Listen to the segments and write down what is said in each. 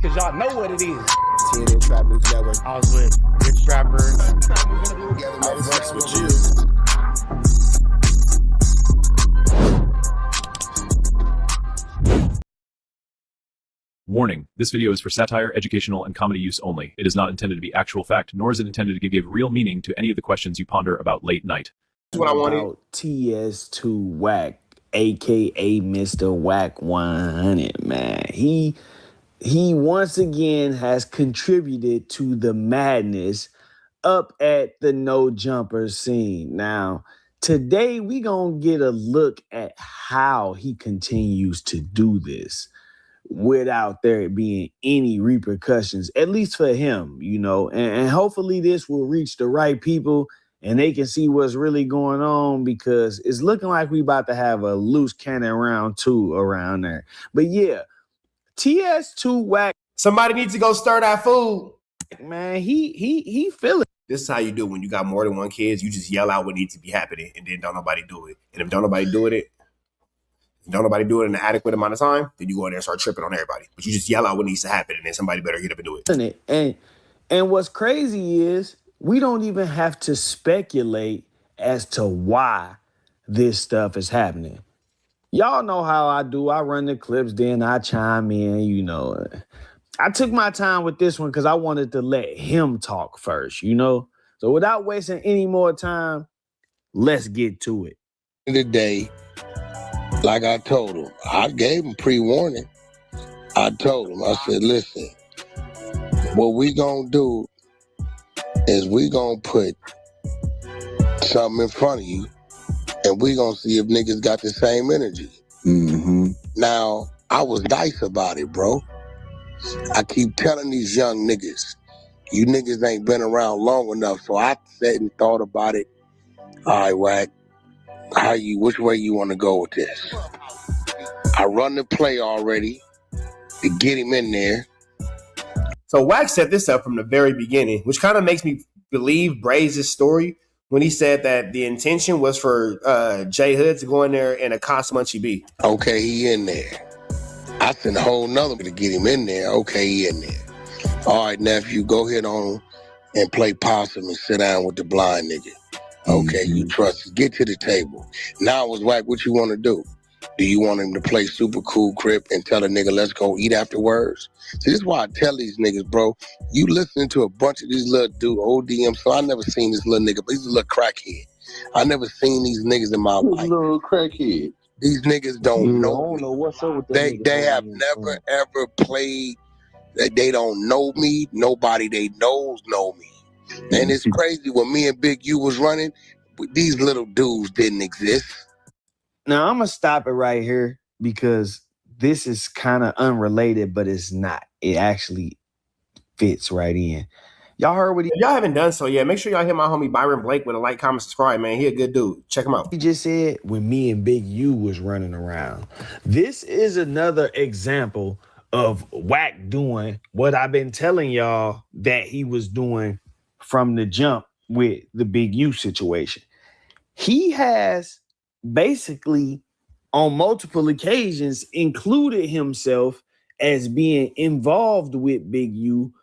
cause y'all know what it is. TNN Trap News Network. I was with Rich Rapper. I fucks with you. Warning, this video is for satire, educational, and comedy use only. It is not intended to be actual fact, nor is it intended to give real meaning to any of the questions you ponder about late night. That's what I wanted. About CS2 BACC, aka Mr. WACK100, man. He once again has contributed to the madness up at the no jumper scene. Now, today we gonna get a look at how he continues to do this without there being any repercussions, at least for him, you know, and hopefully this will reach the right people and they can see what's really going on, because it's looking like we about to have a loose cannon round 2 around there. But yeah, CS2 BACC, Somebody needs to go stir that food. man, he feeling. This is how you do when you got more than one kids. You just yell out what needs to be happening, and then don't nobody do it. And if don't nobody do it in an adequate amount of time, then you go in there and start tripping on everybody. But you just yell out what needs to happen, and then somebody better get up and do it. And what's crazy is we don't even have to speculate as to why this stuff is happening. Y'all know how I do. I run the clips, then I chime in, you know. I took my time with this one because I wanted to let him talk first, you know. So without wasting any more time, let's get to it. Today, like I told him, I gave him pre-warning. I told him, I said, listen, what we gonna do is we gonna put something in front of you and we gonna see if niggas got the same energy. Now, I was nice about it, bro. I keep telling these young niggas, you niggas ain't been around long enough. So I sat and thought about it. All right, Wack, which way you want to go with this? I run the play already to get him in there. So Wack set this up from the very beginning, which kind of makes me believe Braze's story when he said that the intention was for J Hood to go in there and accost Munchie B. Okay, he in there. I sent a whole nother to get him in there. Okay, he in there. All right, nephew, go ahead on and play possum and sit down with the blind nigga. Okay, you trust. Get to the table. Now it's Wack, what you want to do? Do you want him to play super cool crip and tell a nigga, let's go eat afterwards? See, this is why I tell these niggas, bro, you listening to a bunch of these little dude, ODM, so I never seen this little nigga, but he's a little crackhead. I never seen these niggas in my life. Little crackhead. These niggas don't know. I don't know what's up with They have never, ever played. They don't know me. Nobody they knows know me. And it's crazy, when me and Big U was running, these little dudes didn't exist. Now, I'm going to stop it right here because this is kind of unrelated, but it's not. It actually fits right in. Y'all heard what If y'all haven't done so yet, make sure y'all hit my homie Byron Blake with a like, comment, subscribe, man. He a good dude. Check him out. he just said when me and Big U was running around. This is another example of Wack doing what I've been telling y'all that he was doing from the jump with the Big U situation. He has basically on multiple occasions included himself as being involved with Big U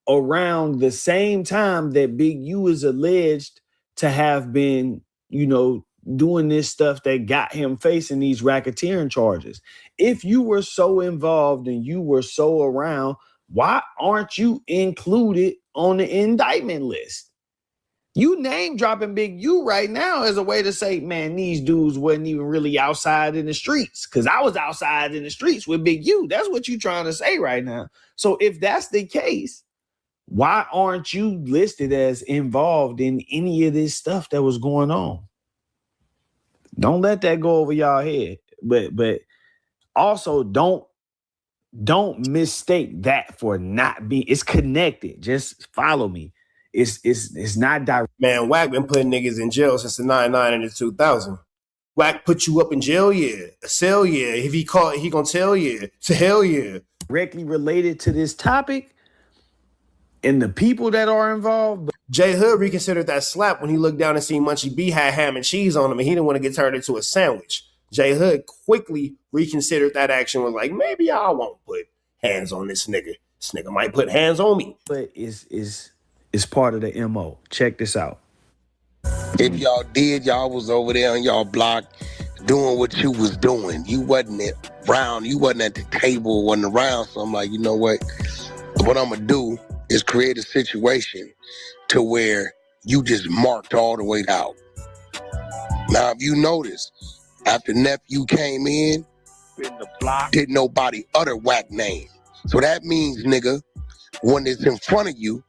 around the same time that Big U is alleged to have been, you know, doing this stuff that got him facing these racketeering charges. If you were so involved and you were so around, why aren't you included on the indictment list? You name dropping Big U right now as a way to say, man, these dudes wasn't even really outside in the streets, because I was outside in the streets with Big U. That's what you're trying to say right now. So if that's the case, why aren't you listed as involved in any of this stuff that was going on? Don't let that go over y'all head. But also don't mistake that for not being. It's connected. Just follow me. It's not direct. Man, Wack been putting niggas in jail since the 99 and the 2000. Wack put you up in jail, yeah. A cell, yeah. If he caught, he gonna tell you. To hell, yeah. Directly related to this topic and the people that are involved. J Hood reconsidered that slap when he looked down and seen Munchie B had ham and cheese on him and he didn't want to get turned into a sandwich. J Hood quickly reconsidered that action, was like, maybe I won't put hands on this nigga. This nigga might put hands on me. But it's part of the MO. Check this out. If y'all did, y'all was over there on y'all block doing what you was doing. You wasn't around. You wasn't at the table, wasn't around. So I'm like, you know what? What I'm going to do is create a situation to where you just marked all the way out. Now, if you notice, after nephew came in the block, didn't nobody utter Wack name. So that means, nigga, when it's in front of you,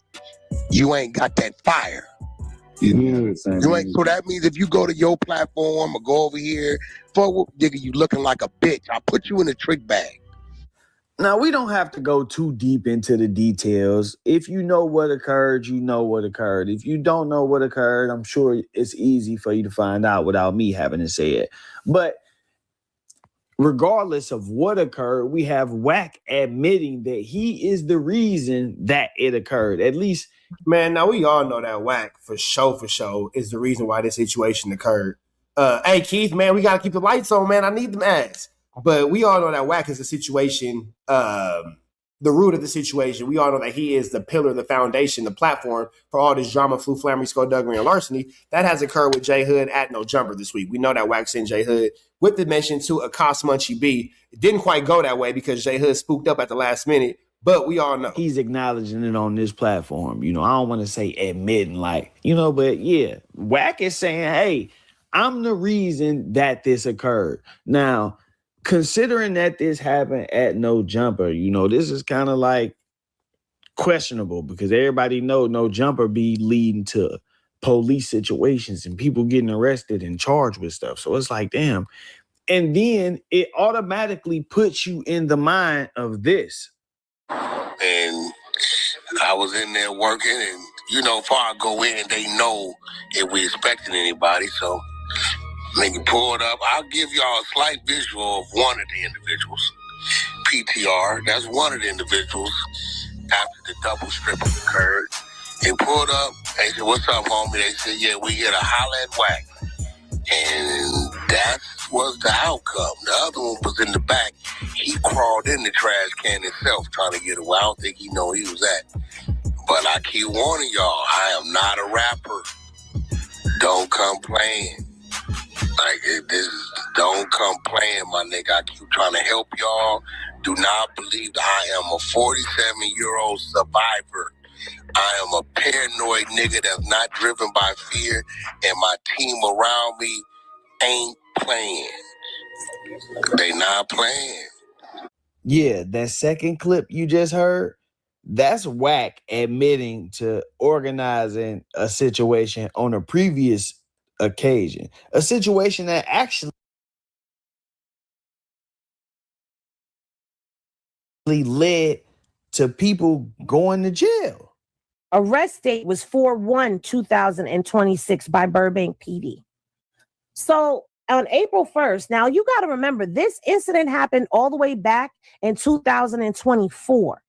you ain't got that fire. You ain't, so that means if you go to your platform or go over here, forward, nigga, you looking like a bitch. I put you in a trick bag. Now, we don't have to go too deep into the details. If you know what occurred, you know what occurred. If you don't know what occurred, I'm sure it's easy for you to find out without me having to say it. But regardless of what occurred, we have Wack admitting that he is the reason that it occurred. At least, man, now we all know that Wack for sure is the reason why this situation occurred. Hey, Keith, man, we got to keep the lights on, man. I need them ads. But we all know that Wack is the situation, the root of the situation. We all know that he is the pillar, the foundation, the platform for all this drama, flammy, skullduggery, and larceny that has occurred with J Hood at No Jumper this week. We know that Wack sent J Hood with the mention to a Cost Munchie B. It didn't quite go that way because J Hood spooked up at the last minute, but we all know. He's acknowledging it on this platform. You know, I don't want to say admitting but yeah, Wack is saying, hey, I'm the reason that this occurred. Now, considering that this happened at No Jumper, this is kind of like questionable because everybody know No Jumper be leading to police situations and people getting arrested and charged with stuff. So it's like, damn. And then it automatically puts you in the mind of this. And I was in there working and, before I go in, they know if we expecting anybody. So nigga pulled up. I'll give y'all a slight visual of one of the individuals. PTR, that's one of the individuals after the double stripping occurred. They pulled up. They said, what's up, homie? They said, yeah, we here to holler at Wack. And that was the outcome. The other one was in the back. He crawled in the trash can himself trying to get away. I don't think he know where he was at. But I keep warning y'all, I am not a rapper. Don't come playing. Don't come playing, my nigga. I keep trying to help y'all. Do not believe that I am a 47-year-old survivor. I am a paranoid nigga that's not driven by fear, and my team around me ain't playing. They not playing. Yeah, that second clip you just heard, that's Wack admitting to organizing a situation on a previous occasion, a situation that actually led to people going to jail. Arrest date was 4/1/2026 by Burbank PD. So on April 1st, now you got to remember this incident happened all the way back in 2024.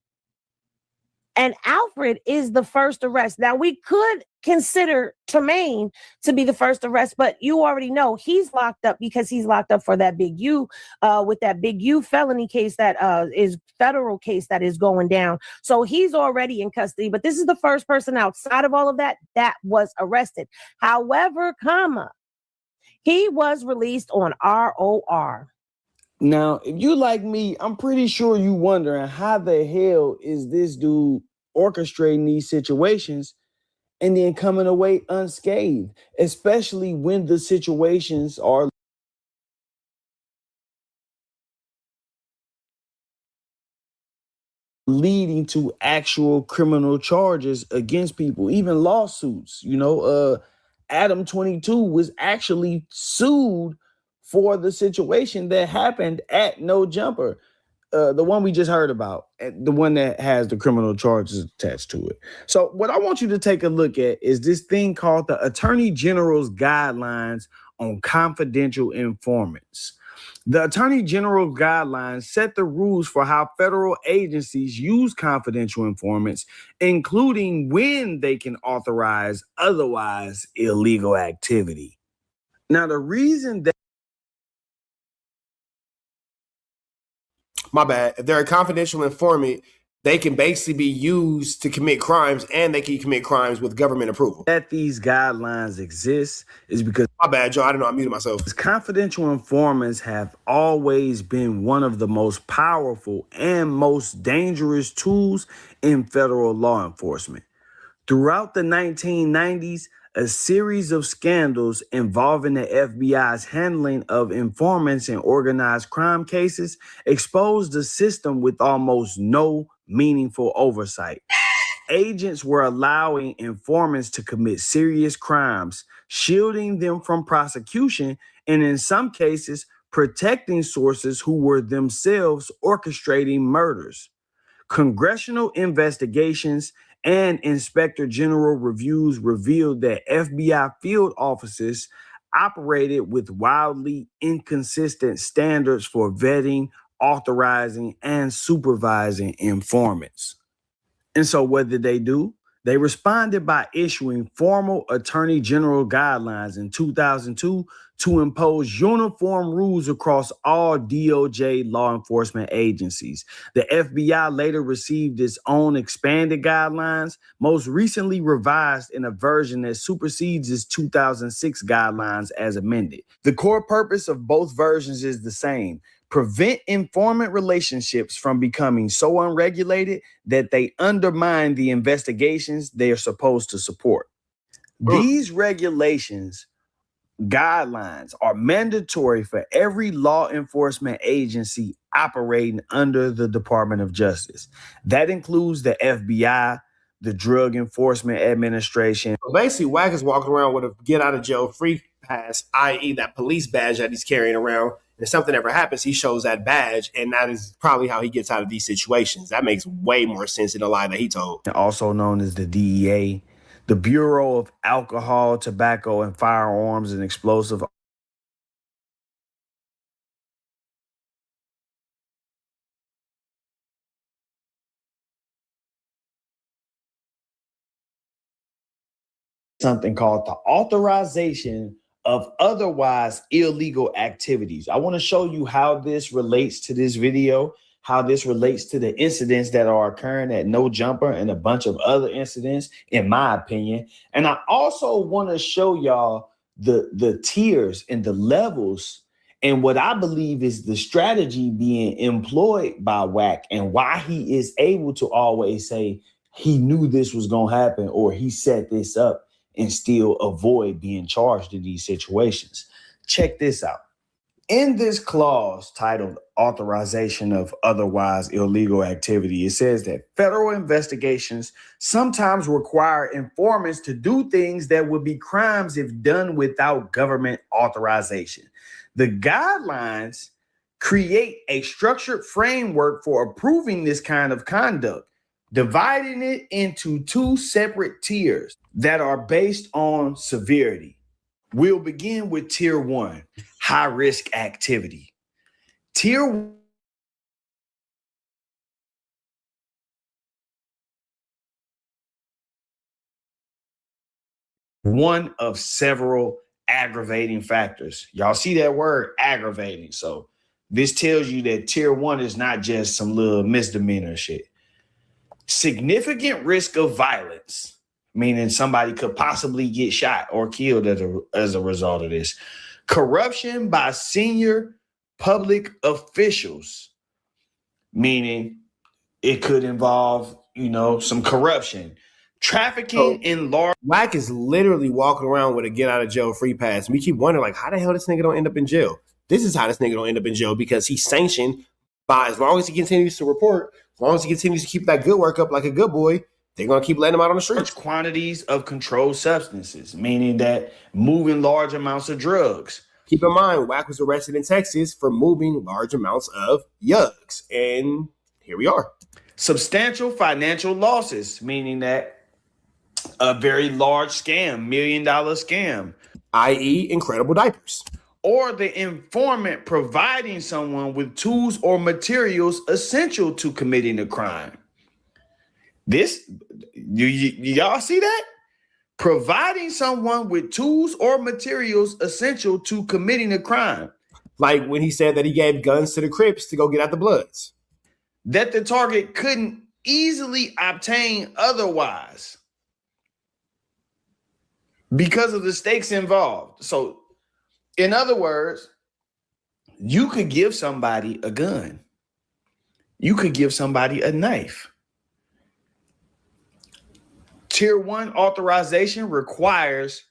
And Alfred is the first arrest. Now, we could consider Tremaine to be the first arrest, but you already know he's locked up because he's locked up for that Big U, with that Big U felony case that is federal case that is going down. So he's already in custody, but this is the first person outside of all of that was arrested. However, he was released on ROR. Now, if you like me, I'm pretty sure you wondering how the hell is this dude orchestrating these situations and then coming away unscathed, especially when the situations are leading to actual criminal charges against people, even lawsuits. Adam 22 was actually sued for the situation that happened at No Jumper, the one we just heard about, the one that has the criminal charges attached to it. So what I want you to take a look at is this thing called the Attorney General's Guidelines on Confidential Informants. The Attorney General guidelines set the rules for how federal agencies use confidential informants, including when they can authorize otherwise illegal activity. Now, the reason that my bad. If they're a confidential informant, they can basically be used to commit crimes, and they can commit crimes with government approval. That these guidelines exist is because My bad, Joe. I don't know. I muted myself. confidential informants have always been one of the most powerful and most dangerous tools in federal law enforcement. Throughout the 1990s, a series of scandals involving the FBI's handling of informants in organized crime cases exposed the system with almost no meaningful oversight. Agents were allowing informants to commit serious crimes, shielding them from prosecution, and in some cases, protecting sources who were themselves orchestrating murders. Congressional investigations and Inspector General reviews revealed that FBI field offices operated with wildly inconsistent standards for vetting, authorizing, and supervising informants. And so what did they do? They responded by issuing formal Attorney General guidelines in 2002 to impose uniform rules across all DOJ law enforcement agencies. The FBI later received its own expanded guidelines, most recently revised in a version that supersedes its 2006 guidelines as amended. The core purpose of both versions is the same: prevent informant relationships from becoming so unregulated that they undermine the investigations they are supposed to support. These regulations, guidelines, are mandatory for every law enforcement agency operating under the Department of Justice. That includes the FBI, the Drug Enforcement Administration. So basically, Wack is walking around with a get out of jail free pass, i.e. that police badge that he's carrying around. If something ever happens, he shows that badge, and that is probably how he gets out of these situations. That makes way more sense than the lie that he told. Also known as the DEA, the Bureau of Alcohol, Tobacco, and Firearms and Explosive. Something called the authorization of otherwise illegal activities. I want to show you how this relates to this video, how this relates to the incidents that are occurring at No Jumper and a bunch of other incidents, in my opinion. And I also want to show y'all the tiers and the levels and what I believe is the strategy being employed by Wack and why he is able to always say he knew this was going to happen or he set this up and still avoid being charged in these situations. Check this out. In this clause titled Authorization of Otherwise Illegal Activity, it says that federal investigations sometimes require informants to do things that would be crimes if done without government authorization. The guidelines create a structured framework for approving this kind of conduct, dividing it into two separate tiers that are based on severity. We'll begin with tier 1, high risk activity. Tier 1 of several aggravating factors. Y'all see that word, aggravating. So this tells you that tier 1 is not just some little misdemeanor shit. Significant risk of violence, meaning somebody could possibly get shot or killed as a result of this. Corruption by senior public officials, meaning it could involve, some corruption. Trafficking in large. Wack is literally walking around with a get out of jail free pass. We keep wondering, how the hell this nigga don't end up in jail? This is how this nigga don't end up in jail, because he's sanctioned by, as long as he continues to report, as long as he continues to keep that good work up like a good boy, they're going to keep letting him out on the streets. Quantities of controlled substances, meaning that moving large amounts of drugs. Keep in mind, Wack was arrested in Texas for moving large amounts of yugs. And here we are. Substantial financial losses, meaning that a very large scam, $1 million scam. I.e. incredible diapers. Or the informant providing someone with tools or materials essential to committing a crime. This, y'all see that? Providing someone with tools or materials essential to committing a crime. Like when he said that he gave guns to the Crips to go get out the Bloods. That the target couldn't easily obtain otherwise because of the stakes involved. So, in other words, you could give somebody a gun. You could give somebody a knife. Tier 1 authorization requires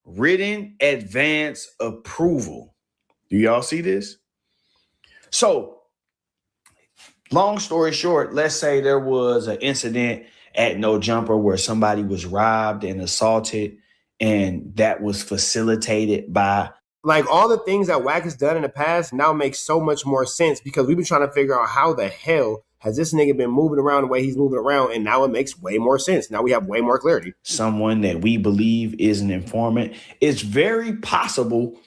written advance approval. Do y'all see this? So, long story short, let's say there was an incident at No Jumper where somebody was robbed and assaulted, and that was facilitated by... Like, all the things that Wack has done in the past now make so much more sense because we've been trying to figure out how the hell has this nigga been moving around the way he's moving around, and now it makes way more sense. Now we have way more clarity. Someone that we believe is an informant. It's very possible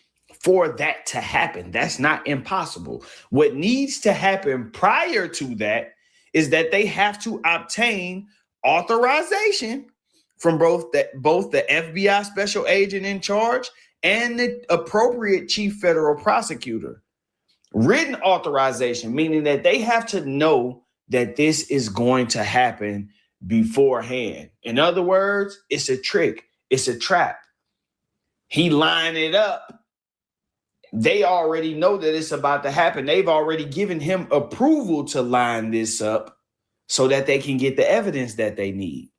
for that to happen. That's not impossible. What needs to happen prior to that is that they have to obtain authorization from both the FBI special agent in charge and the appropriate chief federal prosecutor. Written authorization, meaning that they have to know that this is going to happen beforehand. In other words, it's a trick. It's a trap. He lined it up. They already know that it's about to happen. They've already given him approval to line this up so that they can get the evidence that they need.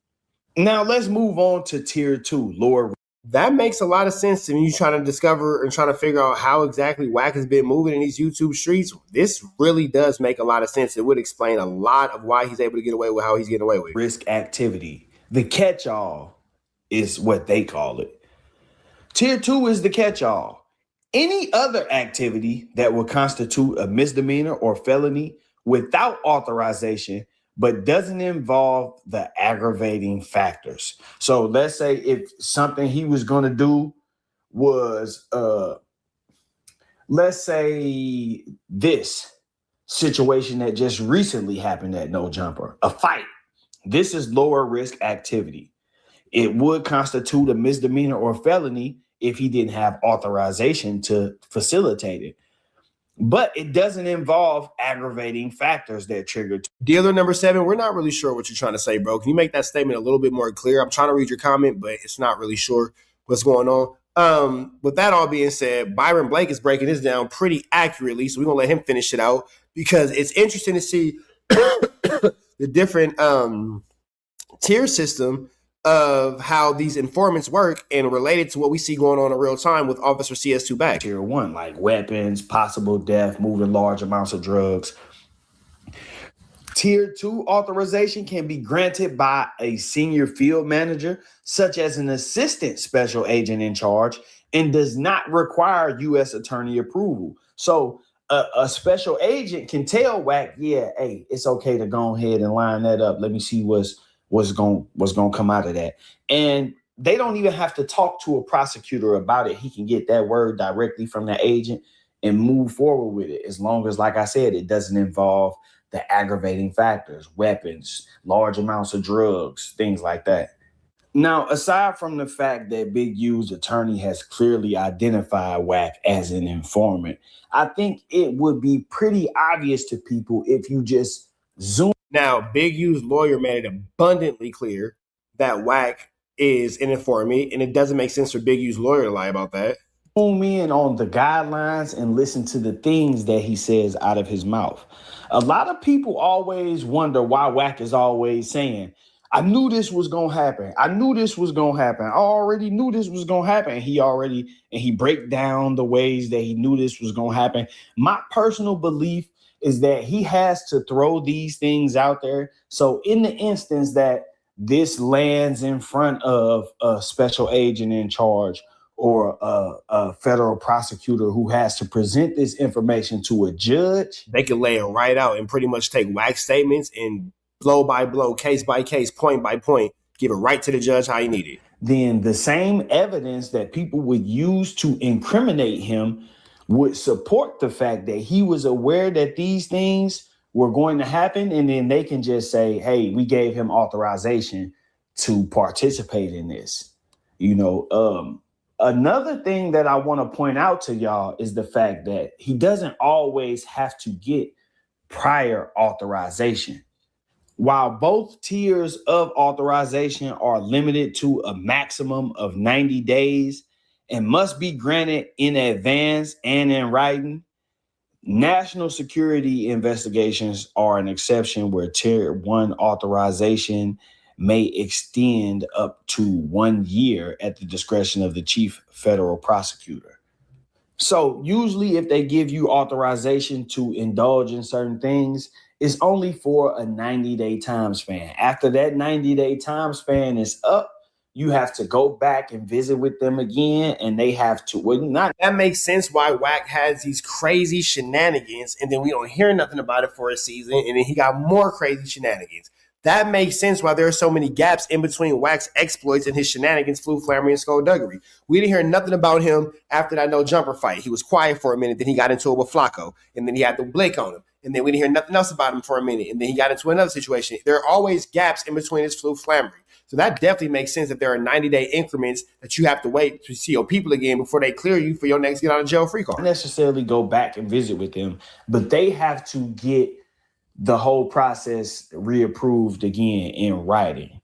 Now let's move on to tier 2, lower. That makes a lot of sense to me. You trying to discover and trying to figure out how exactly Wack has been moving in these YouTube streets. This really does make a lot of sense. It would explain a lot of why he's able to get away with how he's getting away with. Risk activity. The catch-all is what they call it. Tier 2 is the catch-all. Any other activity that would constitute a misdemeanor or felony without authorization but doesn't involve the aggravating factors. So let's say if something he was going to do was, let's say this situation that just recently happened at No Jumper, a fight. This is lower risk activity. It would constitute a misdemeanor or felony if he didn't have authorization to facilitate it. But it doesn't involve aggravating factors that trigger. Dealer number 7, we're not really sure what you're trying to say, bro. Can you make that statement a little bit more clear? I'm trying to read your comment, but it's not really sure what's going on. With that all being said, Byron Blake is breaking this down pretty accurately, so we're going to let him finish it out because it's interesting to see the different tier system of how these informants work and related to what we see going on in real time with Officer CS2 BACC. Tier 1, like weapons, possible death, moving large amounts of drugs. Tier 2 authorization can be granted by a senior field manager, such as an assistant special agent in charge, and does not require U.S. attorney approval. So a special agent can tell Wack, yeah, hey, it's okay to go ahead and line that up. Let me see what's going to come out of that. And they don't even have to talk to a prosecutor about it. He can get that word directly from the agent and move forward with it, as long as, like I said, it doesn't involve the aggravating factors, weapons, large amounts of drugs, things like that. Now, aside from the fact that Big U's attorney has clearly identified Wack as an informant, I think it would be pretty obvious to people if you just zoom. Now, Big U's lawyer made it abundantly clear that Wack is an informant, and it doesn't make sense for Big U's lawyer to lie about that. Zoom in on the guidelines and listen to the things that he says out of his mouth. A lot of people always wonder why Wack is always saying, I knew this was going to happen. I knew this was going to happen. I already knew this was going to happen. And he break down the ways that he knew this was going to happen. My personal belief is that he has to throw these things out there. So in the instance that this lands in front of a special agent in charge or a federal prosecutor who has to present this information to a judge, they can lay it right out and pretty much take Wack statements and blow by blow, case by case, point by point, give it right to the judge how he need it. Then the same evidence that people would use to incriminate him would support the fact that he was aware that these things were going to happen. And then they can just say, hey, we gave him authorization to participate in this. Another thing that I want to point out to y'all is the fact that he doesn't always have to get prior authorization. While both tiers of authorization are limited to a maximum of 90 days and must be granted in advance and in writing, national security investigations are an exception where tier 1 authorization may extend up to 1 year at the discretion of the chief federal prosecutor. So usually if they give you authorization to indulge in certain things, it's only for a 90-day time span. After that 90-day time span is up, you have to go back and visit with them again, and they have to. Well, not That makes sense why Wack has these crazy shenanigans, and then we don't hear nothing about it for a season, and then he got more crazy shenanigans. That makes sense why there are so many gaps in between Wack's exploits and his shenanigans, flu flammery, and skullduggery. We didn't hear nothing about him after that no jumper fight. He was quiet for a minute, then he got into it with Flacco, and then he had the Blake on him. And then we didn't hear nothing else about him for a minute, and then he got into another situation. There are always gaps in between his flu flammery. So that definitely makes sense that there are 90-day increments that you have to wait to see your people again before they clear you for your next get out of jail free card. necessarily go back and visit with them, but they have to get the whole process reapproved again in writing.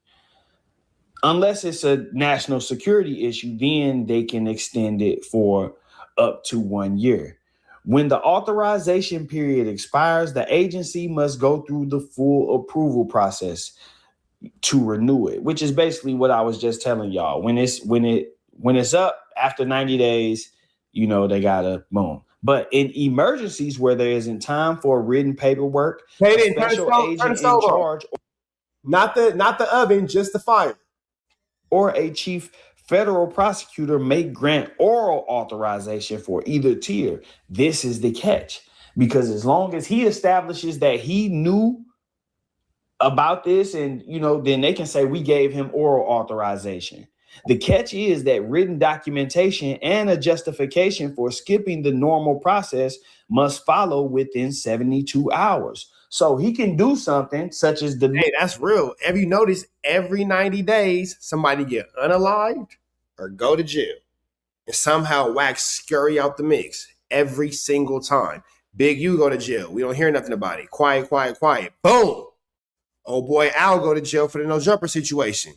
Unless it's a national security issue, then they can extend it for up to 1 year. When the authorization period expires, the agency must go through the full approval process to renew it, which is basically what I was just telling y'all. When it's up after 90 days, you know, they gotta boom. But in emergencies where there isn't time for written paperwork, Hey, a then turn special the agent in stove on. charge Not the oven, just the fire. or a chief federal prosecutor may grant oral authorization for either tier. This is the catch, because as long as he establishes that he knew about this, and you know, then they can say we gave him oral authorization. The catch is that written documentation and a justification for skipping the normal process must follow within 72 hours. So he can do something such as the Hey, that's real. Have you noticed every 90 days somebody get unalived or go to jail? And somehow Wack scurry out the mix every single time. Big U go to jail. We don't hear nothing about it. Quiet, quiet, quiet. Boom. Oh boy, Al go to jail for the no jumper situation.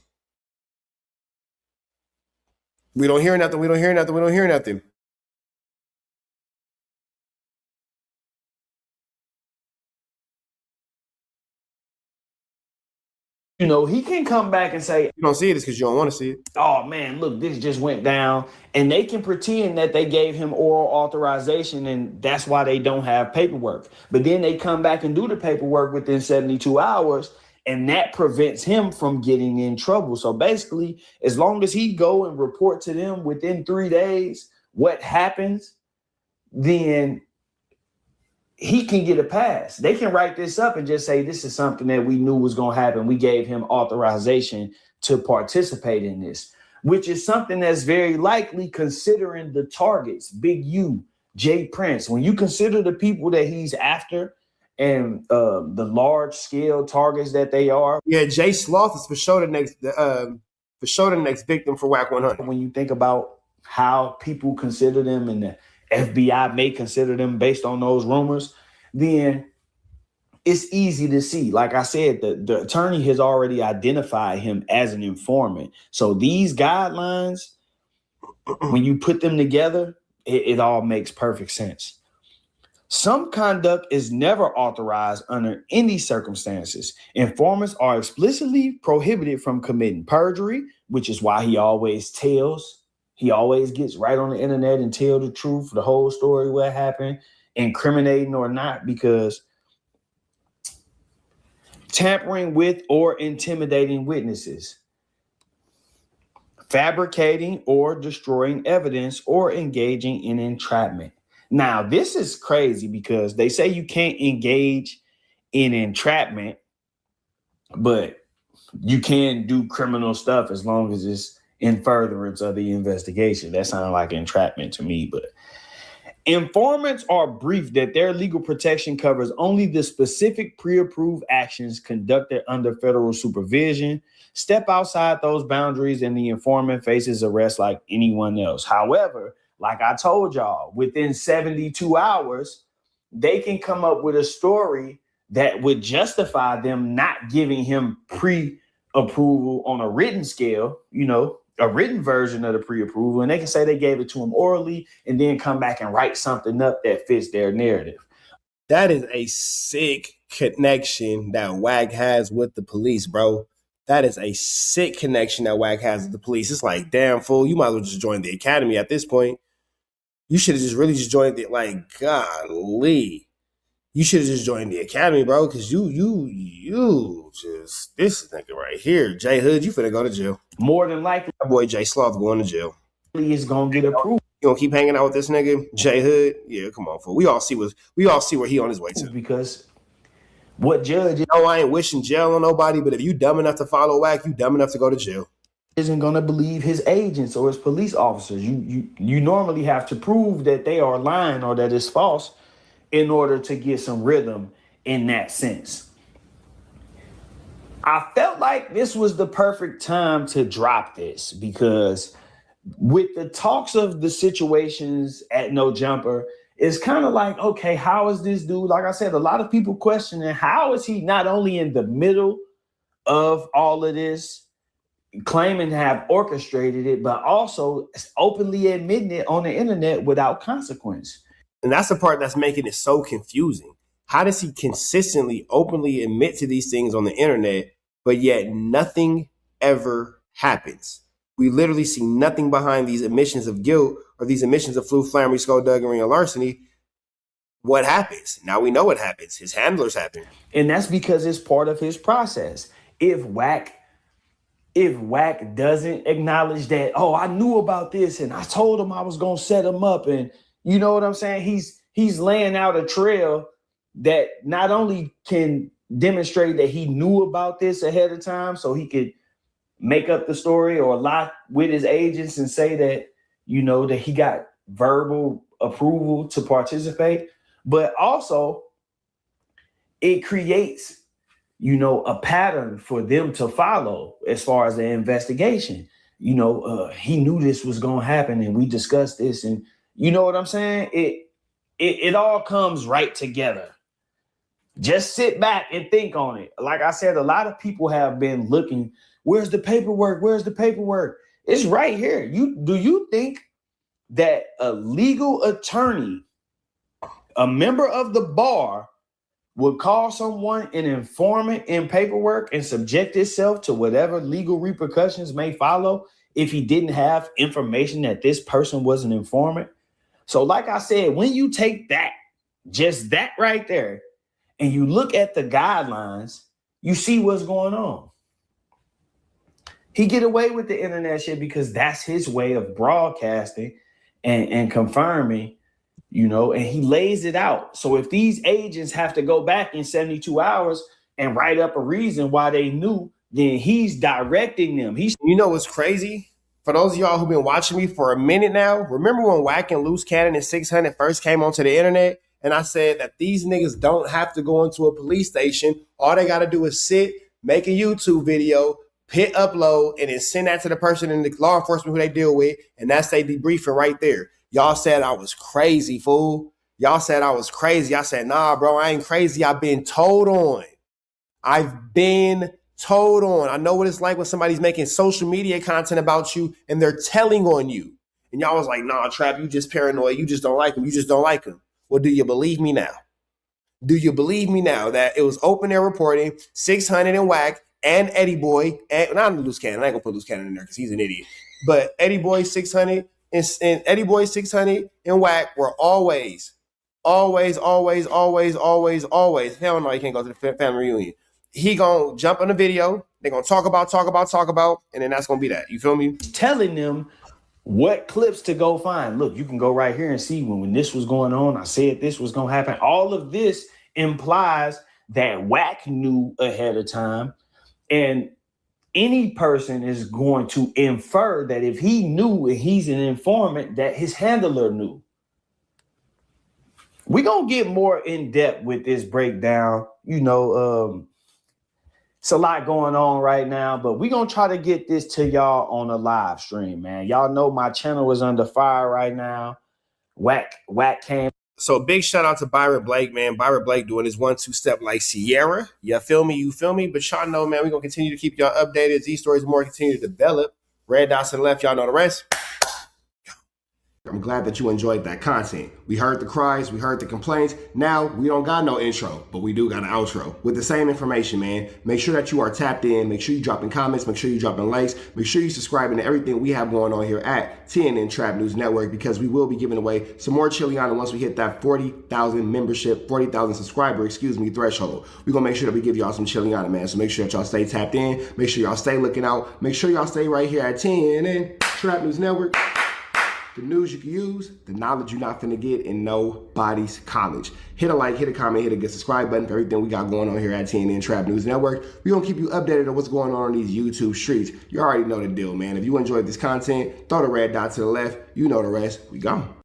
We don't hear nothing. We don't hear nothing. We don't hear nothing. you know, he can come back and say, You don't see it because you don't want to see it. oh man, look, this just went down. And they can pretend that they gave him oral authorization and that's why they don't have paperwork. But then they come back and do the paperwork within 72 hours. And that prevents him from getting in trouble. So basically, as long as he go and report to them within 3 days what happens, then he can get a pass. They can write this up and just say, this is something that we knew was going to happen. We gave him authorization to participate in this, which is something that's very likely considering the targets, Big U, Jay Prince. When you consider the people that he's after and the large scale targets that they are. Yeah, Jay Sloth is for sure the next victim for WACK100. When you think about how people consider them and the FBI may consider them based on those rumors, then it's easy to see. Like I said, the attorney has already identified him as an informant. So these guidelines, when you put them together, it all makes perfect sense. Some conduct is never authorized under any circumstances. Informants are explicitly prohibited from committing perjury, which is why he always tells. He always gets right on the internet and tell the truth, the whole story, what happened, incriminating or not, because tampering with or intimidating witnesses, fabricating or destroying evidence, or engaging in entrapment. Now, this is crazy because they say you can't engage in entrapment, but you can do criminal stuff as long as it's in furtherance of the investigation. That sounds like entrapment to me, but informants are briefed that their legal protection covers only the specific pre-approved actions conducted under federal supervision. Step outside those boundaries and the informant faces arrest like anyone else. However, like I told y'all, within 72 hours, they can come up with a story that would justify them not giving him pre-approval on a written scale, a written version of the pre-approval, and they can say they gave it to him orally and then come back and write something up that fits their narrative. That is a sick connection that Wack has with the police, bro. That is a sick connection that Wack has with the police. It's like, damn, fool, you might as well just join the academy at this point. You should have just really just joined it. Like, golly. You should have just joined the academy, bro, because you just, this nigga right here, Jay Hood, you finna go to jail. More than likely, my boy Jay Sloth going to jail. He's gonna get approved. You gonna keep hanging out with this nigga, Jay Hood? Yeah, come on, fool. We all see where he on his way to. Because what judge? I ain't wishing jail on nobody, but if you dumb enough to follow Wack, you dumb enough to go to jail. Isn't gonna believe his agents or his police officers. You normally have to prove that they are lying or that it's false in order to get some rhythm in that sense. I felt like this was the perfect time to drop this because with the talks of the situations at No Jumper, it's kind of like, okay, how is this dude? Like I said, a lot of people questioning how is he not only in the middle of all of this, claiming to have orchestrated it, but also openly admitting it on the internet without consequence. And that's the part that's making it so confusing. How does he consistently, openly admit to these things on the internet, but yet nothing ever happens? We literally see nothing behind these admissions of guilt or these admissions of flute, flammery, skullduggery, and larceny. What happens? Now we know what happens. His handlers happen. And that's because it's part of his process. If Wack doesn't acknowledge that, oh, I knew about this and I told him I was going to set him up, and you know what I'm saying? He's laying out a trail that not only can demonstrate that he knew about this ahead of time so he could make up the story or lie with his agents and say that, that he got verbal approval to participate, but also it creates, a pattern for them to follow as far as the investigation. He knew this was going to happen and we discussed this, and you know what I'm saying? It all comes right together. Just sit back and think on it. Like I said, a lot of people have been looking, where's the paperwork? Where's the paperwork? It's right here. Do you think that a legal attorney, a member of the bar, would call someone an informant in paperwork and subject itself to whatever legal repercussions may follow if he didn't have information that this person was an informant? So like I said, when you take that, just that right there, and you look at the guidelines, you see what's going on. He get away with the internet shit because that's his way of broadcasting and confirming, and he lays it out. So if these agents have to go back in 72 hours and write up a reason why they knew, then he's directing them. What's crazy? For those of y'all who've been watching me for a minute now, remember when Wack and Loose Cannon and 600 first came onto the internet? And I said that these niggas don't have to go into a police station. All they got to do is sit, make a YouTube video, hit upload, and then send that to the person in the law enforcement who they deal with. And that's their debriefing right there. Y'all said I was crazy, fool. Y'all said I was crazy. I said, nah, bro, I ain't crazy. I've been told on. I know what it's like when somebody's making social media content about you and they're telling on you. And y'all was like, nah, Trap, you just paranoid. You just don't like him. You just don't like him. Well, do you believe me now? Do you believe me now that it was open air reporting, 600 and Wack and Eddie Boy, and not Loose Cannon. I ain't gonna put Loose Cannon in there because he's an idiot. But Eddie Boy 600 and Eddie Boy 600 and Wack were always. Hell no, you can't go to the family reunion. He gonna jump on the video. They're gonna talk about, and then that's gonna be that. You feel me? Telling them what clips to go find. Look, you can go right here and see when this was going on, I said this was going to happen. All of this implies that Wack knew ahead of time. And any person is going to infer that if he knew and he's an informant, that his handler knew. We're going to get more in depth with this breakdown. It's a lot going on right now, but we're going to try to get this to y'all on a live stream, man. Y'all know my channel is under fire right now. Wack came So big shout out to Byron Blake, man. Byron Blake doing his 1-2 step like Sierra. You feel me? You feel me? But y'all know, man, we're going to continue to keep y'all updated. These stories more continue to develop. Red dots to the left, y'all know the rest. I'm glad that you enjoyed that content. We heard the cries, we heard the complaints. Now, we don't got no intro, but we do got an outro. With the same information, man, make sure that you are tapped in. Make sure you dropping comments. Make sure you dropping likes. Make sure you subscribing to everything we have going on here at TNN Trap News Network, because we will be giving away some more Chiliana once we hit that 40,000 membership, 40,000 subscriber, threshold. We're going to make sure that we give y'all some Chiliana, man. So make sure that y'all stay tapped in. Make sure y'all stay looking out. Make sure y'all stay right here at TNN Trap News Network. The news you can use, the knowledge you're not finna get in nobody's college. Hit a like, hit a comment, hit a good subscribe button for everything we got going on here at TNN Trap News Network. We're gonna keep you updated on what's going on these YouTube streets. You already know the deal, man. If you enjoyed this content, throw the red dot to the left. You know the rest. We gone.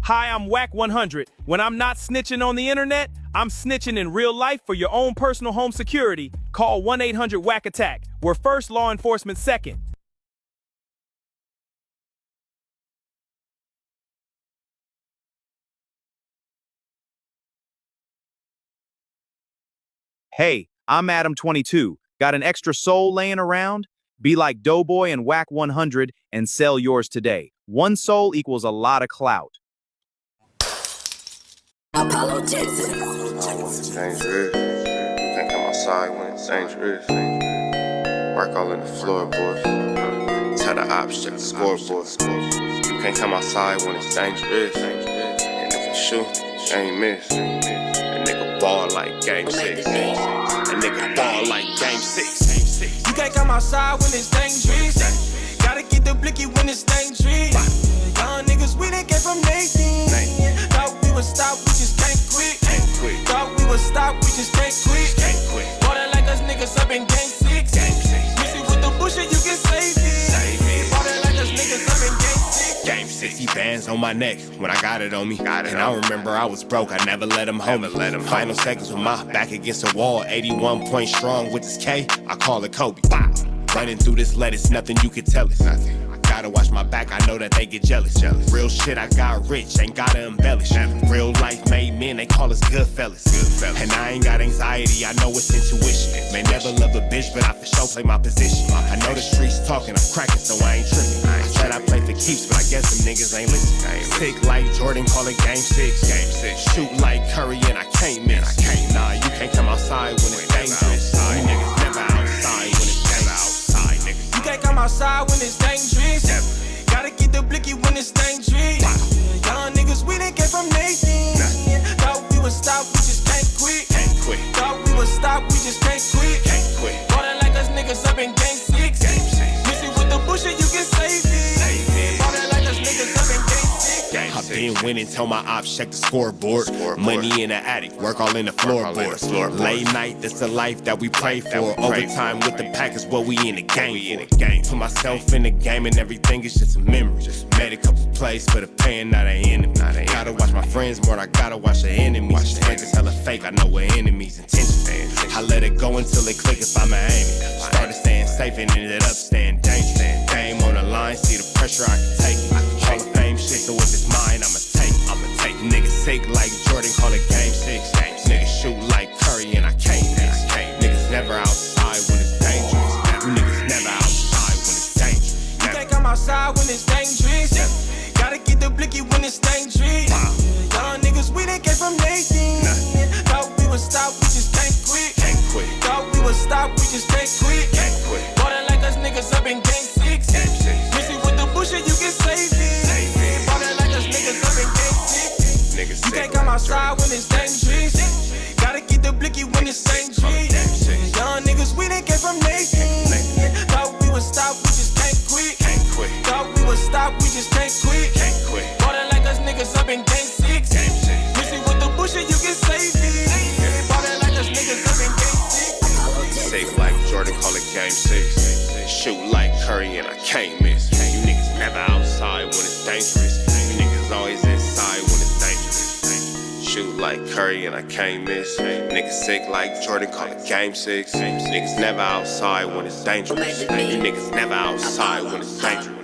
Hi, I'm WACK100. When I'm not snitching on the internet, I'm snitching in real life for your own personal home security. Call 1-800-WACK-ATTACK. We're first, law enforcement second. Hey, I'm Adam22. Got an extra soul laying around? Be like Doughboy and WACK100 and sell yours today. One soul equals a lot of clout. Apollo Jackson. It's dangerous. You can't come outside when it's dangerous. Work all in the floorboard. Tell the ops check the scoreboard. You can't come outside when it's dangerous. And if you shoot, you ain't miss. A nigga ball like game 6. A nigga ball like game 6. You can't come outside when it's dangerous. Gotta get the blicky when it's dangerous. Young niggas, we didn't get from Nathan. Thought we would stop, we just can't quit. Thought we would stop, we just can't quit. Bought it like us niggas up in game 6. Missy with the bullshit, you can save it. Bought it like us niggas up in game 6. Game 60 bands on my neck when I got it on me. And I remember I was broke, I never let him hold me. Final seconds with my back against the wall, 81 point strong with this K, I call it Kobe. Running through this lettuce, nothing you can tell us. Gotta watch my back, I know that they get jealous. Real shit, I got rich, ain't gotta embellish. Real life made men, they call us good fellas. And I ain't got anxiety, I know it's intuition. May never love a bitch, but I for sure play my position. I know the streets talking, I'm cracking, so I ain't tripping. I said I play for keeps, but I guess them niggas ain't listening. Sick like Jordan, call it game 6. Shoot like Curry and I can't miss. Nah, you can't come outside when it's dangerous. You niggas never outside when it's dangerous. You can't come outside when it's dangerous. Gotta get the blicky when it's dangerous. Young niggas, we didn't get from Nathan. Thought we would stop, we just can't quit. Thought we would stop, we just can't quit. Bought it like us niggas up in game 6. Missy with the bullshit, you can save it. Bought it like us niggas up in game 6. I've been winning, tell my ops check the scoreboard. Money in the attic, work all in the floorboard. Late night, that's the life that we pray for. Overtime with the pack is what we in the game for. Put myself in the game and everything is just a memory. Made a couple plays for the pain, not an enemy. Gotta watch my friends more, I gotta watch the enemies. Friends is hella fake, I know we're enemies' intentions. I let it go until it click if I'm aiming. Started staying safe and ended up staying dangerous. Game on the line, see the pressure I can take. Hall of Fame shit, so if it's mine, I'ma take. Niggas sick like Jordan, call it game 6. Niggas shoot like Curry and I can't miss. Niggas never outside when it's dangerous. You niggas never outside when it's dangerous. You can't come outside when it's dangerous. Gotta get the blicky when it's dangerous. Young niggas, we didn't get from Nathan. Thought we would stop, we just can't quit. Thought we would stop, we just can't quit. Bought it like us niggas up in game 6. Missy with the bullshit, you can save it. Bought it like us niggas up in game 6. You can't come outside when it's dangerous. Gotta get the blicky when it's dangerous. Young niggas, we didn't get from Nathan. Thought we would stop, we just can't quit. Thought we would stop, we just can't quit. Bought it like us niggas up in game 6. Missy with the bullshit, you can save it. Bought it like us niggas up in game 6. Safe like Jordan, call it game 6. Shoot like Curry and I can't miss. You niggas never outside when it's dangerous. You niggas always inside when it's dangerous. Shoot like Curry and I can't miss. Niggas sick like Jordan, call it game 6. Niggas never outside when it's dangerous. You niggas never outside when it's dangerous.